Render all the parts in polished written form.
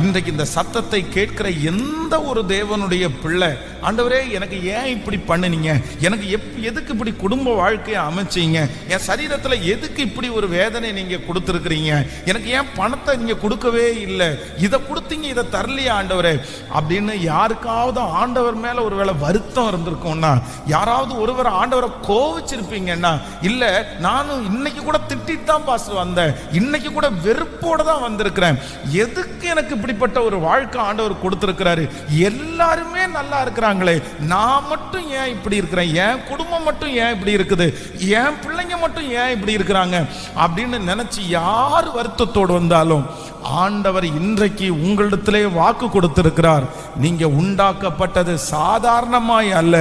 இன்றைக்கு இந்த சத்தத்தை கேட்கிற எந்த ஒரு தேவனுடைய பிள்ளை, ஆண்டவரே எனக்கு ஏன் இப்படி பண்ணுனீங்க, எனக்கு எதுக்கு இப்படி குடும்ப வாழ்க்கையை அமைச்சீங்க, என் சரீரத்தில் எதுக்கு இப்படி ஒரு வேதனை நீங்க கொடுத்துருக்கிறீங்க, எனக்கு ஏன் பணத்தை நீங்க கொடுக்கவே இல்லை, இதை கொடுத்தீங்க இதை தரலையா ஆண்டவரே அப்படின்னு யாருக்காவது ஆண்டவர் மேல ஒருவேளை வருத்தம் இருந்திருக்கும்னா, யாராவது ஒருவர் ஆண்டவரை கோவிச்சிருப்பீங்கன்னா, இல்ல நானும் இன்னைக்கு கூட திட்டிட்டு தான் பாஸ் வந்தேன், இன்னைக்கு கூட வெறுப்போட தான் வந்திருக்கிறேன், எதுக்கு எனக்கு இப்படிப்பட்ட ஒரு வாழ்க்கை ஆண்டவர் கொடுத்திருக்கிறாரு, எல்லாருமே நல்லா இருக்கிறாங்களே நான் மட்டும் ஏன் இப்படி இருக்கிறேன், என் குடும்பம் மட்டும் ஏன் இப்படி இருக்குது, என் பிள்ளைங்க மட்டும் ஏன் இப்படி இருக்கிறாங்க அப்படின்னு நினைச்சு யார் வருத்தத்தோடு வந்தாலும் ஆண்டவர் இன்றைக்கு உங்களிடத்திலே வாக்கு கொடுத்திருக்கிறார். நீங்க உண்டாக்கப்பட்டது சாதாரணமாய் அல்ல,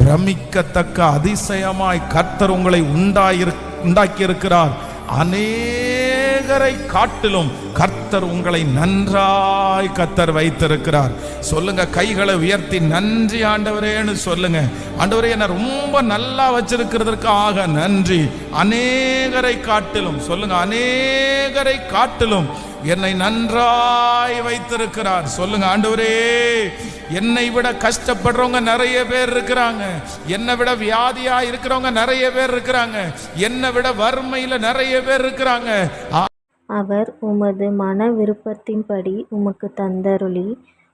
பிரமிக்கத்தக்க அதிசயமாய் கர்த்தர் உங்களை உண்டாக்கி இருக்கிறார். அநேகரை காட்டிலும் கர்த்தர் உங்களை நன்றாய் கர்த்தர் வைத்திருக்கிறார். சொல்லுங்க, கைகளை உயர்த்தி நன்றி ஆண்டவரேன்னு சொல்லுங்க. ஆண்டவரே என்னை ரொம்ப நல்லா வச்சிருக்கிறதுக்காக நன்றி. அநேகரை காட்டிலும் சொல்லுங்க, அநேகரை காட்டிலும் என்னை நன்றாய் வைத்திருக்கிறார். சொல்லுங்க, ஆண்டவரே என்னை விட கஷ்டப்படுறவங்க நிறைய பேர் இருக்கிறாங்க, என்னை விட வியாதியா இருக்கிறவங்க நிறைய பேர் இருக்கிறாங்க, என்னை விட வறுமையில நிறைய பேர் இருக்கிறாங்க. அவர் உமது மன விருப்பத்தின்படி உமக்கு தந்தருளி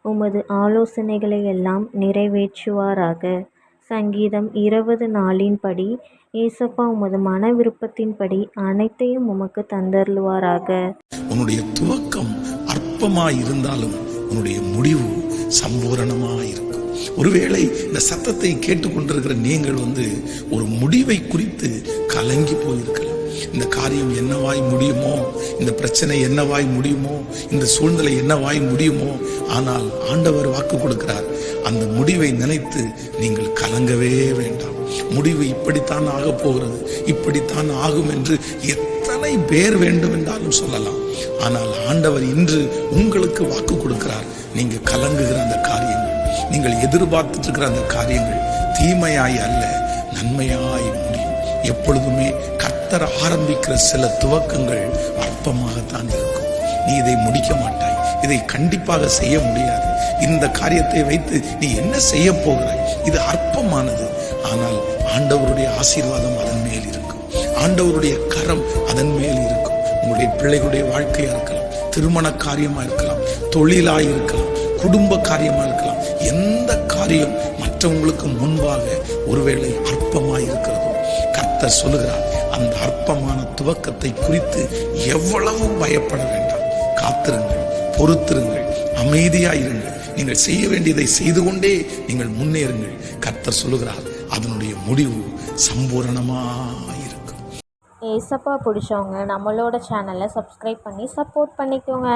உமது ஆலோசனைகளை எல்லாம் நிறைவேற்றுவாராக. சங்கீதம் 20:4 ஏசப்பா உமது மன விருப்பத்தின்படி அனைத்தையும் உமக்கு தந்தருளுவாராக. உன்னுடைய துவக்கம் அற்பமாய் இருந்தாலும் உன்னுடைய முடிவு சம்பூரணமாயிருக்கும். ஒருவேளை இந்த சத்தத்தை கேட்டுக்கொண்டிருக்கிற நீங்கள் ஒரு முடிவை குறித்து கலங்கி போயிருக்கலாம். இந்த காரியம் என்னவாய் முடியுமோ, இந்த பிரச்சனை என்னவாய் முடியுமோ, இந்த சூழ்நிலை என்னவாய் முடியுமோ. ஆனால் ஆண்டவர் வாக்கு கொடுக்கிறார், அந்த முடிவை நினைத்து நீங்கள் கலங்கவே வேண்டாம். முடிவு இப்படித்தான் ஆக போகிறது, இப்படித்தான் ஆகும் என்று எத்தனை பேர் வேண்டும் என்றாலும் சொல்லலாம். ஆனால் ஆண்டவர் இன்று உங்களுக்கு வாக்கு கொடுக்கிறார். நீங்க கலங்குகிற அந்த காரியங்கள், நீங்கள் எதிர்பார்த்துட்டு இருக்கிற அந்த காரியங்கள் தீமையாய் அல்ல, நன்மையாய் முடியும். எப்பொழுதுமே கர்த்தர் ஆரம்பிக்கிற சில துவக்கங்கள் அற்பமாகத்தான் இருக்கும். நீ இதை முடிக்க மாட்டாய், இதை கண்டிப்பாக செய்ய முடியாது, இந்த காரியத்தை வைத்து நீ என்ன செய்ய போகிறாய், இது அற்பமானது. ஆனால் ஆண்டவருடைய ஆசீர்வாதம் அதன் மேல் இருக்கும், ஆண்டவருடைய கரம் அதன் மேல் இருக்கும். உங்களுடைய பிள்ளைகளுடைய வாழ்க்கையா இருக்கலாம், திருமண காரியமா இருக்கலாம், தொழிலாய் இருக்கலாம், குடும்ப காரியமா இருக்கலாம். எந்த காரியம் மற்றவங்களுக்கு முன்பாக ஒருவேளை அற்பமாய் இருக்கிறதோ, கர்த்தர் சொல்லுகிறார், அந்த அற்பமான துவக்கத்தை குறித்து எவ்வளவு பயப்பட வேண்டாம். காத்திருங்கள், பொறுத்திருங்கள், அமைதியாயிருங்கள். நீங்கள் செய்ய வேண்டியதை செய்து கொண்டே நீங்கள் முன்னேறுங்கள். கர்த்தர் சொல்லுகிறார், அதனுடைய முடிவு சம்பூரணமாயிருக்கும். ஏசப்பா பிடிச்சவங்க நம்மளோட சேனலை சப்ஸ்கிரைப் பண்ணி சப்போர்ட் பண்ணிக்கோங்க.